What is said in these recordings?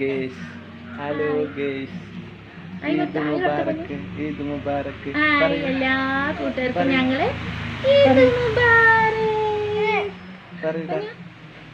guys. Halo guys. Eid Mubarak. Eid Mubarak. എല്ലാ കൂട്ടുകാർക്കും ഞങ്ങള് ഈദ് മുബാറക്. പറയുക.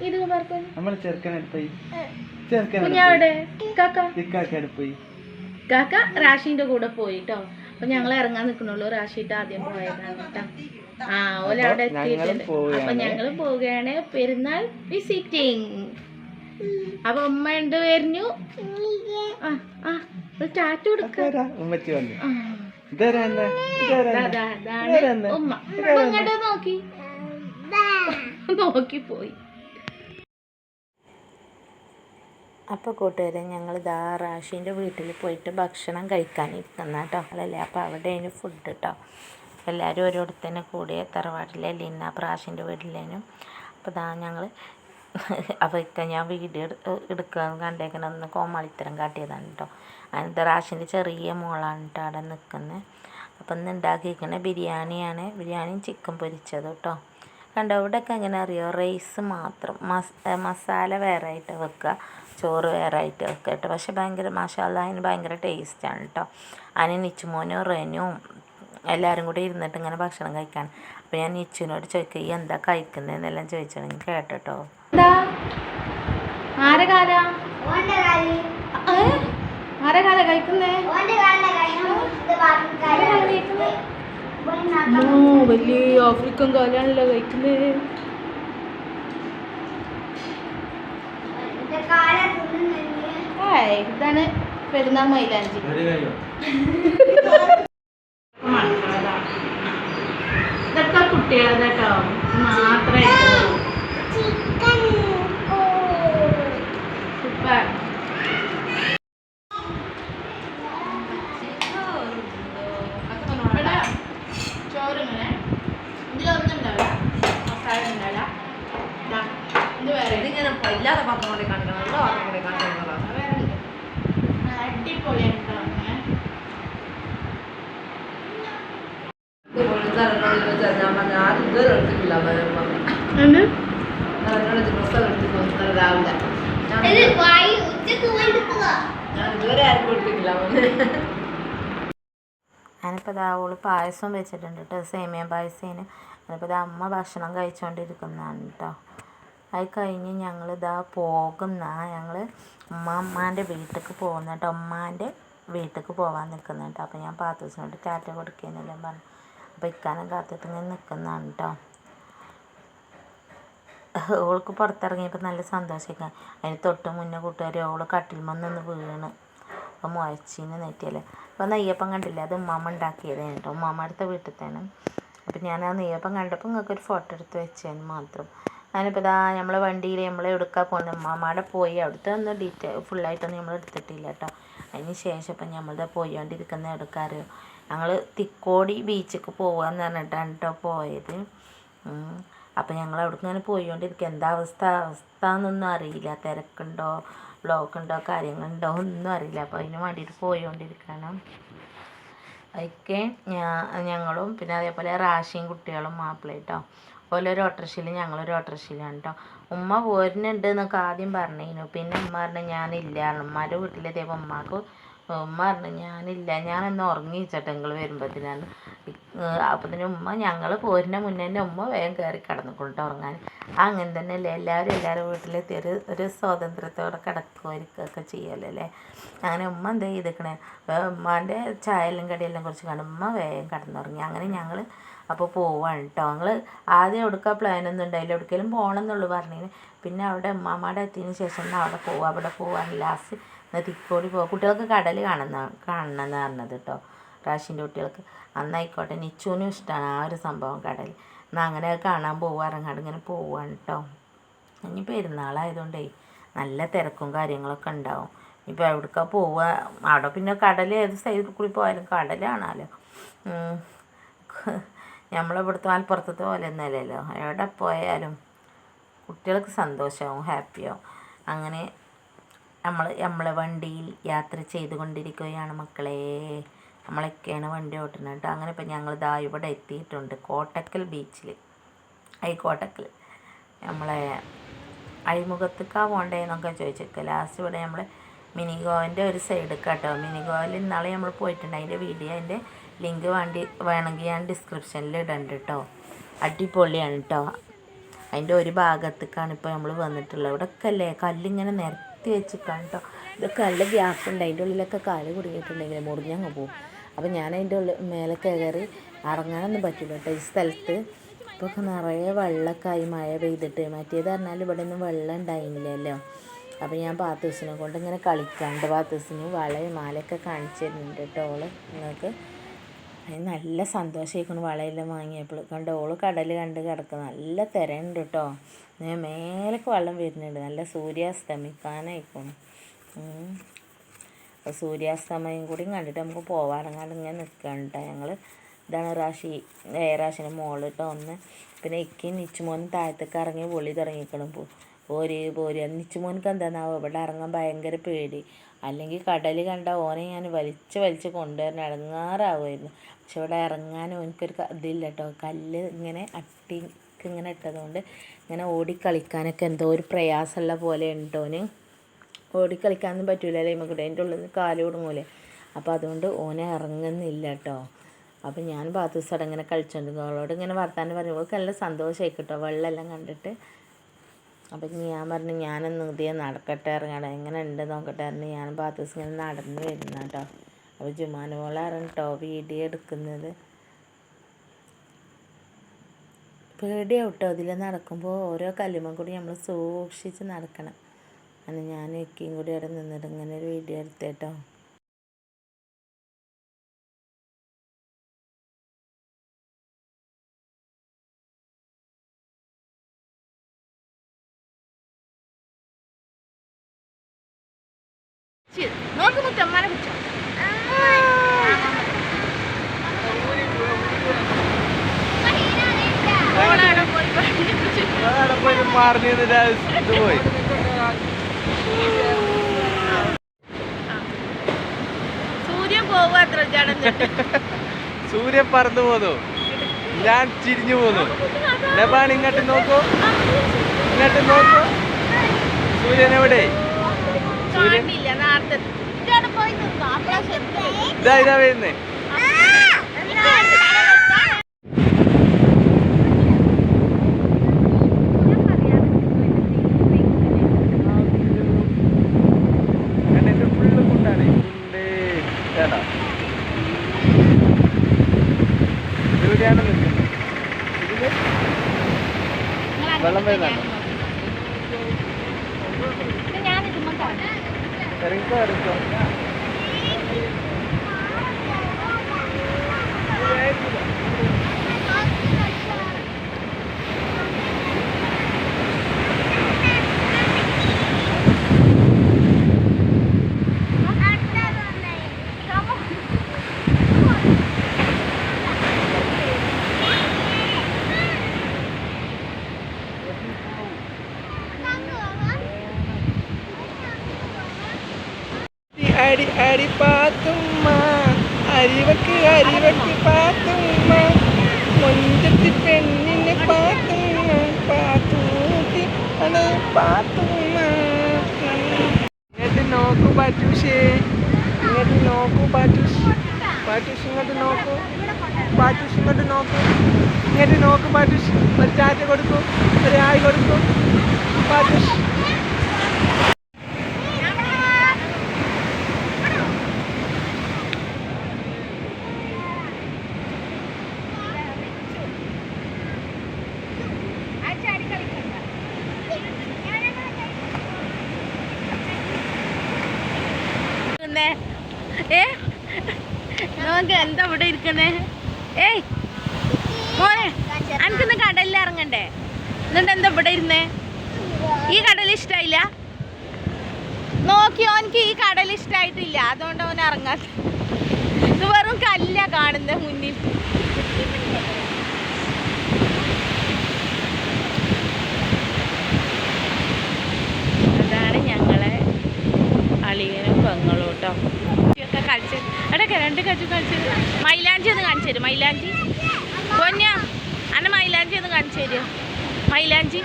ഈദ് മുബാറക്. നമ്മൾ ചെറുക്കനെടുപ്പോയി. ചെറുക്കൻ പോയി. കാക്ക റാഷിന്റെ കൂടെ പോയിട്ടോ. അപ്പൊ ഞങ്ങൾ ഇറങ്ങാൻ നിൽക്കണുള്ളൂ. റാഷിട്ട് ആദ്യം പോയതാണ് കേട്ടോ. ഓലവിടെ എത്തിയിട്ടുണ്ട്. അപ്പൊ ഞങ്ങള് പോവുകയാണ് പെരുന്നാൾ വിസിറ്റിംഗ്. അപ്പൊ ഉമ്മ ഉണ്ട് വരുന്നു. ടാറ്റ കൊടുക്ക. ഉമ്മ അങ്ങോട്ട് നോക്കി പോയി. അപ്പോൾ കൂട്ടുകാരെ ഞങ്ങൾ റാഷീൻ്റെ വീട്ടിൽ പോയിട്ട് ഭക്ഷണം കഴിക്കാനിരിക്കുന്ന കേട്ടോ. അല്ലല്ലേ അപ്പോൾ അവിടെ അതിന് ഫുഡ് കേട്ടോ. എല്ലാവരും ഓരോരുത്തർ തന്നെ കൂടിയ തറവാട്ടിലെ ലിന്ന റാഷീൻ്റെ വീട്ടിലേനും. അപ്പോൾ ഞങ്ങൾ അപ്പോൾ ഞാൻ വീഡിയോ എടുക്കാൻ കണ്ടേക്കണമെന്ന് കോമാളിത്തരം കാട്ടിയതാണ് കേട്ടോ. അതിൻ്റെ റാഷിൻ്റെ ചെറിയ മോളാണ് കേട്ടോ അവിടെ നിൽക്കുന്നത്. അപ്പം ഇന്ന് ഉണ്ടാക്കിയിരിക്കുന്നത് ബിരിയാണിയാണ്. ബിരിയാണിയും ചിക്കൻ പൊരിച്ചത് കേട്ടോ. കണ്ടോ ഇവിടെയൊക്കെ എങ്ങനെ അറിയോ, റൈസ് മാത്രം, മസാല വേറെ ആയിട്ട് വെക്കുക, ചോറ് വേറെ ആയിട്ട് വെക്കുക കേട്ടോ. പക്ഷെ ഭയങ്കര മാഷാഅല്ലാ അതിന് ഭയങ്കര ടേസ്റ്റാണ് കേട്ടോ. അതിന് നിച്ചുമോനും റെനും എല്ലാവരും കൂടി ഇരുന്നിട്ട് ഇങ്ങനെ ഭക്ഷണം കഴിക്കാൻ. അപ്പോൾ ഞാൻ നിച്ചുവിനോട് ചോദിക്കുക ഈ എന്താ കഴിക്കുന്നതെന്നെല്ലാം ചോദിച്ചാണെങ്കിൽ കേട്ടോ. എന്താ ആരെ കാല കഴിക്കുന്നേ? വലിയ ആഫ്രിക്കൻ കാലാണല്ലോ കഴിക്കുന്നത്. ഇതാണ് പെരുന്നാൾ മൈലാഞ്ചി. ഇതൊക്കെ കുട്ടികളുടെ കേട്ടോ മാത്രമായിട്ട്. സൂപ്പർ. ചോറിങ്ങനെ ഇതിലൊന്നുണ്ടാവില്ല, മസാല ഉണ്ടാവില്ല. ഇത് വേറെ ഇതിങ്ങനെ ഇല്ലാതെ പാത്രം കൊണ്ട് കാണിക്കണം, നല്ല പാത്രം കൊണ്ട് കാണിക്കുന്നതാണ്. വേറെ അടിപൊളിയാണ് കേട്ടോ. ഞാനിപ്പോൾ ഓള് പായസം വെച്ചിട്ടുണ്ട് കേട്ടോ, സേമിയ പായസേന്. അതിപ്പോൾ അമ്മ ഭക്ഷണം കഴിച്ചുകൊണ്ടിരിക്കുന്നതാണ് കേട്ടോ. അത് കഴിഞ്ഞ് ഞങ്ങൾ ഉമ്മാൻ്റെ വീട്ടിലേക്ക് പോകുന്ന കേട്ടോ. ഉമ്മാൻ്റെ വീട്ടിലേക്ക് പോകാൻ നിൽക്കുന്ന കേട്ടോ. അപ്പോൾ ഞാൻ പാത്തൂസിനോട് ടാറ്റ കൊടുക്കുന്നതെല്ലാം പറഞ്ഞു. അപ്പോൾ ഇക്കാനം കാത്തിട്ട് ഇങ്ങനെ നിൽക്കുന്നതാണ് കേട്ടോ. ഓൾക്ക് പുറത്തിറങ്ങിയപ്പോൾ നല്ല സന്തോഷിക്കാൻ. അതിന് തൊട്ട് മുന്നേ കൂട്ടുകാർ ഓള് കട്ടിൽമൊന്നൊന്ന് വീണ്. അപ്പോൾ മുഴച്ചീന് നെറ്റിയല്ലേ. അപ്പോൾ നെയ്യപ്പം കണ്ടില്ല, അത് ഉമ്മാമ്മ ഉണ്ടാക്കിയതാണ് കേട്ടോ. ഉമ്മാമ്മ അടുത്ത വീട്ടിൽ തന്നെ. അപ്പം ഞാൻ ആ നെയ്യപ്പം കണ്ടപ്പോൾ നിങ്ങൾക്കൊരു ഫോട്ടോ എടുത്ത് വെച്ചതിന് മാത്രം. ഞാനിപ്പോൾ നമ്മളെ വണ്ടിയിൽ നമ്മൾ എടുക്കാൻ പോകുന്നത് ഉമ്മാമ്മയുടെ പോയി അവിടുത്തെ ഒന്നും ഫുള്ളായിട്ടൊന്നും നമ്മൾ എടുത്തിട്ടില്ല കേട്ടോ. അതിന് ശേഷം ഇപ്പം നമ്മളിത് പോയിക്കൊണ്ടിരിക്കുന്ന എടുക്കാറിയോ, ഞങ്ങൾ തിക്കോടി ബീച്ചിലേക്ക് പോകാമെന്ന് പറഞ്ഞിട്ടാണ് കേട്ടോ പോയത്. അപ്പോൾ ഞങ്ങൾ അവിടേക്ക് ഇങ്ങനെ പോയിക്കൊണ്ടിരിക്കുക. എന്താ അവസ്ഥ എന്നൊന്നും അറിയില്ല. തിരക്കുണ്ടോ ബ്ലോക്ക് ഉണ്ടോ കാര്യങ്ങളുണ്ടോ ഒന്നും അറിയില്ല. അപ്പോൾ അതിന് വേണ്ടിയിട്ട് പോയിക്കൊണ്ടിരിക്കണം. അതൊക്കെ ഞങ്ങളും പിന്നെ അതേപോലെ റാഷിയും കുട്ടികളും മാപ്പിളയും കേട്ടോ. ഓലൊരു ഓട്ടോറിക്ഷയിൽ ഞങ്ങളൊരു ഓട്ടോറിക്ഷയിലാണ് കേട്ടോ. ഉമ്മ പോരുന്നുണ്ട് എന്നൊക്കെ ആദ്യം പറഞ്ഞിരുന്നു. പിന്നെ ഉമ്മ പറഞ്ഞു ഞാനില്ല. ഉമ്മാരുടെ വീട്ടിലെത്തിയപ്പോൾ ഉമ്മ പറഞ്ഞു ഞാനൊന്ന് ഉറങ്ങി വെച്ചിട്ട് നിങ്ങൾ വരുമ്പോഴത്തേനാണ്. അപ്പത്തിന് ഞങ്ങൾ പോരുന്ന മുന്നേ തന്നെ ഉമ്മ വേഗം കയറി കിടന്നിക്കൊണ്ടിട്ട് ഉറങ്ങാൻ. അങ്ങനെ തന്നെയല്ലേ എല്ലാവരും വീട്ടിലെത്തി ഒരു സ്വാതന്ത്ര്യത്തോടെ കിടക്കുമായിരിക്കുകയൊക്കെ ചെയ്യുമല്ലോ അല്ലേ. അങ്ങനെ ഉമ്മ എന്താ ചെയ്തിരിക്കണേ, ഉമ്മാൻ്റെ ചായയെല്ലാം കടിയെല്ലാം കുറച്ച് കാണും ഉമ്മ വേഗം കിടന്നുറങ്ങി. അങ്ങനെ ഞങ്ങൾ അപ്പോൾ പോവാണ് കേട്ടോ. ഞങ്ങൾ ആദ്യം എവിടേക്കാ പ്ലാനൊന്നും ഉണ്ടായില്ല, എവിടേക്കെങ്കിലും പോകണം എന്നുള്ളൂ പറഞ്ഞിന്. പിന്നെ അവിടെ ഉമ്മാമ്മയുടെ എത്തിയതിന് ശേഷം അവിടെ പോവാൻ ലാസ്റ്റ് തിക്കോടി പോവാം. കുട്ടികൾക്ക് കടൽ കാണണമെന്ന് പറഞ്ഞത് കേട്ടോ, റാഷിൻ്റെ കുട്ടികൾക്ക്. അന്നായിക്കോട്ടെ, നിച്ചുവിനും ഇഷ്ടമാണ് ആ ഒരു സംഭവം കടൽ. എന്നാൽ അങ്ങനെ കാണാൻ ഇറങ്ങാണ്ട് ഇങ്ങനെ പോവാണ് കേട്ടോ. ഇനി പെരുന്നാളായതുകൊണ്ടേ നല്ല തിരക്കും കാര്യങ്ങളൊക്കെ ഉണ്ടാവും. ഇപ്പോൾ എവിടേക്കാ പോവുക, അവിടെ പിന്നെ കടൽ ഏത് സൈഡിൽ കൂടി പോയാലും കടലാണല്ലോ. നമ്മളിവിടുത്തെ മലപ്പുറത്തത്തെ പോലെ ഒന്നുമല്ലല്ലോ, എവിടെ പോയാലും കുട്ടികൾക്ക് സന്തോഷമാവും, ഹാപ്പിയാവും. അങ്ങനെ നമ്മളെ വണ്ടിയിൽ യാത്ര ചെയ്തുകൊണ്ടിരിക്കുകയാണ് മക്കളെ. നമ്മളൊക്കെയാണ് വണ്ടി ഓട്ടുന്നത് കേട്ടോ. അങ്ങനെ ഇപ്പം ഞങ്ങൾ ഇതാ ഇവിടെ എത്തിയിട്ടുണ്ട് കോട്ടക്കൽ ബീച്ചിൽ. കോട്ടക്കൽ നമ്മളെ അഴിമുഖത്തേക്കാ പോകണ്ടേന്നൊക്കെ ചോദിച്ചേക്കുക. ലാസ്റ്റ് ഇവിടെ നമ്മൾ മിനി ഗോവൻ്റെ ഒരു സൈഡ് കേട്ടോ. മിനി ഗോവയിൽ ഇന്നാളെ നമ്മൾ പോയിട്ടുണ്ട്. അതിൻ്റെ വീഡിയോ അതിൻ്റെ ലിങ്ക് വേണമെങ്കിൽ ഞാൻ ഡിസ്ക്രിപ്ഷനിൽ ഇടണ്ട് കേട്ടോ. അടിപൊളിയാണ് കേട്ടോ. അതിൻ്റെ ഒരു ഭാഗത്തേക്കാണ് ഇപ്പോൾ നമ്മൾ വന്നിട്ടുള്ളത്. ഇവിടെയൊക്കെ അല്ലേ കല്ലിങ്ങനെ നിരത്തി വെച്ചിട്ടാണ് കേട്ടോ. ഇതൊക്കെ നല്ല ഗ്യാപ്പ് ഉണ്ട്. അതിൻ്റെ ഉള്ളിലൊക്കെ കാല് കുടുങ്ങിയിട്ടുണ്ടെങ്കിൽ മുറിഞ്ഞങ്ങ് പോകും. അപ്പോൾ ഞാൻ അതിൻ്റെ മേലെ കയറി ഇറങ്ങാനൊന്നും പറ്റില്ല കേട്ടോ. ഈ സ്ഥലത്ത് ഇപ്പോൾ ഒക്കെ നിറയെ വെള്ളമൊക്കെ ആയി മഴ പെയ്തിട്ട്. മറ്റേത് പറഞ്ഞാൽ ഇവിടെ ഒന്നും വെള്ളം ഉണ്ടായില്ലല്ലോ. അപ്പോൾ ഞാൻ പാത്തൂസിനെ കൊണ്ട് ഇങ്ങനെ കളിക്കാണ്ട് പാത്തൂസിന് വളയും മാലയൊക്കെ കാണിച്ചു തരുന്നുണ്ട് കേട്ടോ. ഓള് നിങ്ങൾക്ക് അതിന് നല്ല സന്തോഷമായിക്കണം വളയെല്ലാം വാങ്ങിയപ്പോൾ. കണ്ടോ ഓള് കടൽ കണ്ട് കിടക്കുക. നല്ല തിരയുണ്ട് കേട്ടോ. മേലൊക്കെ വെള്ളം വരുന്നുണ്ട്. നല്ല സൂര്യാസ്തമിക്കാനായിക്കണം. അപ്പോൾ സൂര്യാസ്തമയം കൂടി കണ്ടിട്ട് നമുക്ക് പോവാറങ്ങാണ്ട് ഇങ്ങനെ നിൽക്കുകയാണ് കേട്ടോ ഞങ്ങൾ. ഇതാണ് റാഷിൻ്റെ മോള് കേട്ടോ ഒന്ന്. പിന്നെ നിച്ചുമോൻ താഴത്തേക്ക് ഇറങ്ങി പൊളി തുടങ്ങിക്കണം. പോര് നിച്ചുമോനക്ക് എന്താണെന്നാവോ ഇവിടെ ഇറങ്ങാൻ ഭയങ്കര പേടി. അല്ലെങ്കിൽ കടൽ കണ്ട ഓനെ ഞാൻ വലിച്ച് കൊണ്ടുവരണം ഇടങ്ങാറാവുമായിരുന്നു. പക്ഷെ ഇവിടെ ഇറങ്ങാനും എനിക്കൊരു ഇതില്ല കേട്ടോ. കല്ല് ഇങ്ങനെ അട്ടിക്ക് ഇങ്ങനെ ഇട്ടതുകൊണ്ട് ഇങ്ങനെ ഓടിക്കളിക്കാനൊക്കെ എന്തോ ഒരു പ്രയാസമുള്ള പോലെ ഉണ്ടോന്. ഓടിക്കളിക്കാനൊന്നും പറ്റൂലല്ലേ നമുക്ക് അതിൻ്റെ ഉള്ളിൽ നിന്ന് കാല് കൊടുങ്ങൂലേ. അപ്പോൾ അതുകൊണ്ട് ഓനെ ഇറങ്ങുന്നില്ല കേട്ടോ. അപ്പോൾ ഞാൻ ബാത്റൂം ഇങ്ങനെ കളിച്ചോണ്ടിരിക്കും. അവളോട് ഇങ്ങനെ വർത്താനം പറഞ്ഞു. അവൾക്ക് നല്ല സന്തോഷമായി കേട്ടോ വെള്ളമെല്ലാം കണ്ടിട്ട്. അപ്പം ഞാൻ പറഞ്ഞു ഞാനൊന്ന് ഇതേ നടക്കട്ടെ ഇറങ്ങട്ടെ എങ്ങനെ ഉണ്ട് നോക്കട്ടെ പറഞ്ഞ് ഞാൻ ബാത്റൂം ഇങ്ങനെ നടന്ന് വരുന്ന കേട്ടോ. അപ്പോൾ ജുമാനോളാണ് കേട്ടോ വീഡിയോ എടുക്കുന്നത്. പേടിയാവും കേട്ടോ ഇതിൽ നടക്കുമ്പോൾ. ഓരോ കല്ലുമ്മ കൂടി നമ്മൾ സൂക്ഷിച്ച് നടക്കണം. അങ്ങനെ ഞാൻ എക്കിയും കൂടി അവിടെ നിന്നിട്ട് ഇങ്ങനെ ഒരു വീഡിയോ എടുത്തേട്ടോ. നോക്ക് മുത്തമ്മനെ പിടിച്ചോ. പോയി സൂര്യൻ പോവുക അത്ര സൂര്യൻ പറന്നു പോന്നു. ഞാൻ ചിരിഞ്ഞു പോന്നു. ഡബാണ് ഇങ്ങോട്ട് നോക്കൂ. സൂര്യൻ എവിടെ? ഇതാ വരുന്നേ. ഫുള്ള് കുണ്ടാണ്. എവിടെയാണ് നിൽക്കുന്നത്? വെള്ളം വരുന്നതാണ്. ഇറങ്ങിക്കോ. അരി പാത്തുമ്മ അരിവക്ക് പാത്തുമ്മ മുഞ്ചത്തി പെണ്ണിനെ പാത്തുമ്മ പാത്തൂത്തി അണേ പാത്തുമ്മ. ഇങ്ങോട്ട് നോക്കൂ പാറ്റൂഷേ. ഇങ്ങോട്ട് നോക്കൂ പാറ്റൂഷ്. ഇങ്ങോട്ട് നോക്കൂ. ഇങ്ങോട്ട് നോക്കൂ പാറ്റൂഷ്. ഒരു ചാറ്റ കൊടുക്കൂ. ഒരു ആയി കൊടുക്കൂ പാറ്റൂഷ്. നോക്ക് എന്താ ഇവിടെ ഇരിക്കുന്നേ. ഏയ് മോനെ എനിക്കിന്ന് കടലിൽ ഇറങ്ങണ്ടേ? എന്നിട്ട് എന്താ ഇവിടെ ഇരുന്നേ? ഈ കടൽ ഇഷ്ടായില്ല? നോക്കിയോ എനിക്ക് ഈ കടൽ ഇഷ്ടായിട്ടില്ല. അതുകൊണ്ട് അവൻ ഇറങ്ങാത്ത. ഇത് വെറും കല്ല കാണുന്ന മുന്നിൽ. അതാണ് ഞങ്ങളെ അളിയനും പെങ്ങളും കേട്ടോ. ഒക്കെ കളിച്ച് എടാ ആരൊക്കെ രണ്ട് കച്ചു കാണിച്ചു തരും? മൈലാഞ്ചി ഒന്ന് കാണിച്ചു തരും. മൈലാഞ്ചി പൊന്ന അന്നെ മൈലാഞ്ചി ഒന്ന് കാണിച്ചു തരുമോ? മൈലാഞ്ചി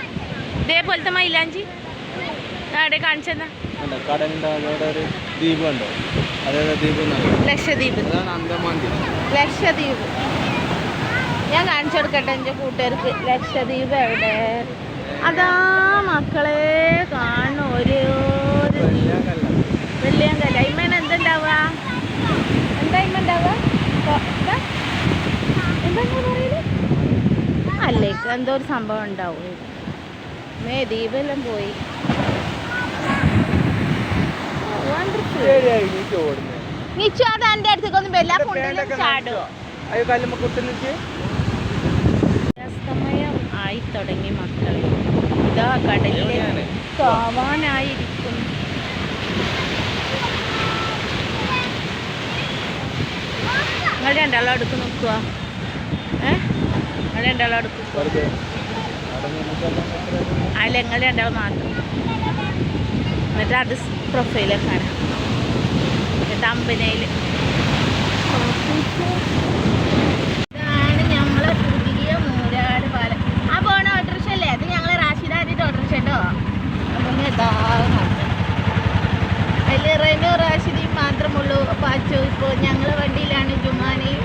ഇതേപോലത്തെ മൈലാഞ്ചി അവിടെ കാണിച്ചെന്നാ. ലക്ഷദ്വീപ്. ലക്ഷദ്വീപ് ഞാൻ കാണിച്ചു കൊടുക്കട്ടെ എൻ്റെ കൂട്ടുകാർക്ക്. ലക്ഷദ്വീപ് എവിടെ? അതാ മക്കളെ കാണുന്നു. ഒരു വെള്ളിയാങ്കല്ല. ഇമ്മേന എന്തുണ്ടാവുക? എന്താ ഇമ്മ ഉണ്ടാവുക? എന്താ പറയുന്നത്? അല്ലേ എന്തോ ഒരു സംഭവം ഉണ്ടാവും. ദ്വീപെല്ലാം പോയി. നിച്ചു അത് എൻ്റെ അടുത്തേക്കൊന്നും വരില്ല. ചാടുമോ? അസ്തമയം ആയി തുടങ്ങി മക്കളെ. ഇതാ കടലിൽ പോവാനായിരിക്കും. നിങ്ങൾ രണ്ടാളും അടുക്ക് നോക്കുക. നിങ്ങൾ രണ്ടാളും അടുക്ക് അല്ല, നിങ്ങൾ രണ്ടാളും മാത്രം. എന്നിട്ട് അത് പ്രൊഫൈലൊക്കെ കാണാം. തമ്പനയിൽ ഇതാണ് നമ്മളെ പുതിയ മൂരാട് പാലം. ആ പോണ ഓട്ടോറിക്ഷ അല്ലേ? അത് ഞങ്ങൾ റാഷിദാൻ്റെ ഓട്ടോറിക്ഷ കേട്ടോ. അപ്പം ഇതാ അതിൽ റെനോ റാഷിദയും മാത്രമുള്ളൂ. പാച്ചു ഇപ്പോൾ ഞങ്ങളെ വണ്ടിയിലാണ്. ജുമാനയും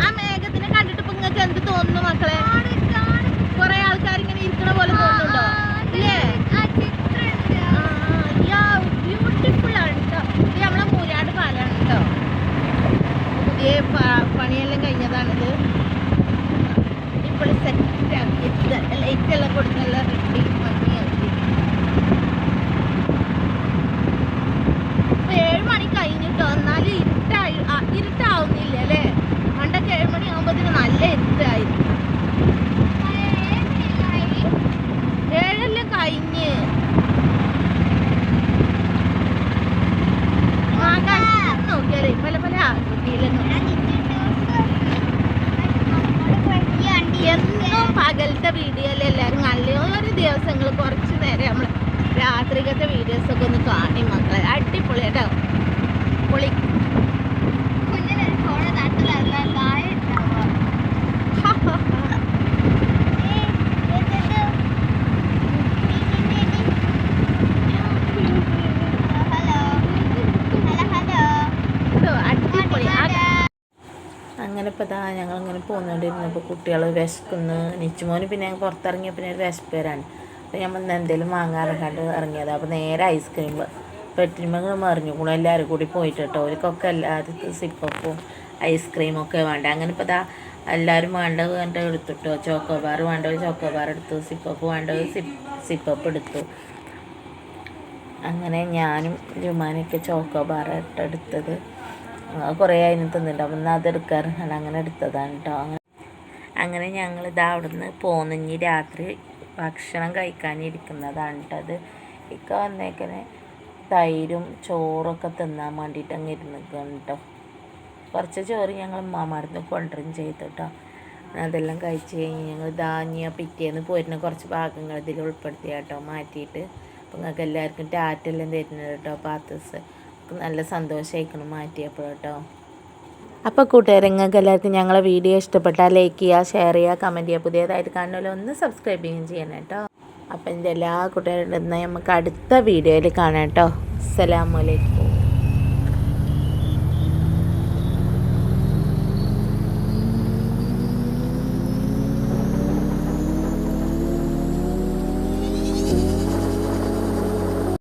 ആ മേഘത്തിനെ കണ്ടിട്ട് ഇപ്പൊ നിങ്ങൾക്ക് എന്ത് തോന്നുന്നു മക്കളെ? കുറെ ആൾക്കാർ ഇങ്ങനെ ഇരിക്കണ പോലെ തോന്നുന്നുണ്ടോ? ഇല്ലേ? ബ്യൂട്ടിഫുൾ ആണ് കേട്ടോ. ഇത് നമ്മളെ മൂരാട് പാലാണ് കേട്ടോ. പുതിയ പണിയെല്ലാം കഴിഞ്ഞതാണിത്. ഇപ്പോൾ സെറ്റ് ആക്കി ലൈറ്റെല്ലാം കൊടുത്തുള്ള റെഡി ഭംഗിയാക്കി. ഇപ്പൊ 7 മണി കഴിഞ്ഞിട്ടോ. എന്നാലും ഇരുട്ടാവുന്നില്ല അല്ലേ? പണ്ടൊക്കെ 7 മണി ആകുമ്പോഴത്തേന് നല്ല ഇരുട്ടായിരുന്നു. 7 കഴിഞ്ഞ് ആകാശം നോക്കിയാലേ പല പല ആകൃതിയിലൊന്നും. എന്നും പകലത്തെ വീഡിയോയിൽ എല്ലാവരും നല്ല ഒരു ദിവസങ്ങൾ കുറച്ച് നേരം നമ്മൾ രാത്രികത്തെ വീഡിയോസൊക്കെ ഒന്ന് കാണി മക്കളെ. അടിപൊളി കേട്ടോ. പൊളി. അങ്ങനെ ഇപ്പോൾ ഇതാ ഞങ്ങളിങ്ങനെ പോകുന്നുകൊണ്ടിരുന്നപ്പോൾ കുട്ടികൾ വിശക്കുന്നു. നിച്ചുമോന് പിന്നെ ഞങ്ങൾ പുറത്തിറങ്ങിയപ്പോൾ ഒരു വിശപ്പ് വരാണ്. അപ്പോൾ നമ്മൾ എന്തെങ്കിലും വാങ്ങാറങ്ങാണ്ട് ഇറങ്ങിയത്. അപ്പോൾ നേരെ ഐസ്ക്രീം പെട്ടിന്മേൽ മറിഞ്ഞു കൂടെ എല്ലാവരും കൂടി പോയിട്ട് കേട്ടോ. അവർക്കൊക്കെ എല്ലാവർക്കും സിപ്പപ്പും ഐസ്ക്രീമൊക്കെ വേണ്ട. അങ്ങനെ ഇപ്പോൾ ഇതാ എല്ലാവരും വേണ്ടത് കണ്ട് എടുത്തിട്ടോ. ചോക്കോബാർ വേണ്ടത് ചോക്കോബാർ എടുത്തു. സിപ്പപ്പ് വേണ്ടത് സിപ്പപ്പ് എടുത്തു. അങ്ങനെ ഞാനും ജുമാനൊക്കെ ചോക്കോബാർ എടുത്തത്. കുറേ അതിന് തിന്നിട്ട് അപ്പം എന്നാൽ അതെടുക്കാറുണ്ട്. അങ്ങനെ എടുത്തതാണ് കേട്ടോ. അങ്ങനെ ഞങ്ങൾ ഇതാ അവിടെ നിന്ന് പോന്ന് ഇനി രാത്രി ഭക്ഷണം കഴിക്കാനിരിക്കുന്നതാണ് കേട്ടോ. അത് ഇക്ക വന്നേക്കനെ തൈരും ചോറൊക്കെ തിന്നാൻ വേണ്ടിയിട്ട് അങ്ങ് ഇരുന്നിരിക്കണം കേട്ടോ. കുറച്ച് ചോറ് ഞങ്ങൾ ഉമ്മാമാർന്ന് കൊണ്ടുവരും ചെയ്തു കേട്ടോ. അതെല്ലാം കഴിച്ച് കഴിഞ്ഞ് ഞങ്ങൾ ധാന്യ പിറ്റേന്ന് പോരുന്ന കുറച്ച് ഭാഗങ്ങൾ ഇതിൽ ഉൾപ്പെടുത്തി കേട്ടോ മാറ്റിയിട്ട്. അപ്പം നിങ്ങൾക്ക് എല്ലാവർക്കും ടാറ്റെല്ലാം തരുന്നത് കേട്ടോ. പാത്തസ് നല്ല സന്തോഷമായിക്കണം മാറ്റിയപ്പോൾ കേട്ടോ. അപ്പോൾ കൂട്ടുകാരെ, നിങ്ങൾക്ക് എല്ലാവർക്കും ഞങ്ങളെ വീഡിയോ ഇഷ്ടപ്പെട്ടാൽ ലൈക്ക് ചെയ്യുക, ഷെയർ ചെയ്യുക, കമൻറ്റ് ചെയ്യുക. പുതിയതായിട്ട് കാണുമല്ലോ ഒന്ന് സബ്സ്ക്രൈബ് ചെയ്യുകയും ചെയ്യണം കേട്ടോ. അപ്പം എൻ്റെ എല്ലാ കൂട്ടുകാരും നമുക്ക് അടുത്ത വീഡിയോയിൽ കാണാം കേട്ടോ. അസ്സലാമു അലൈക്കും.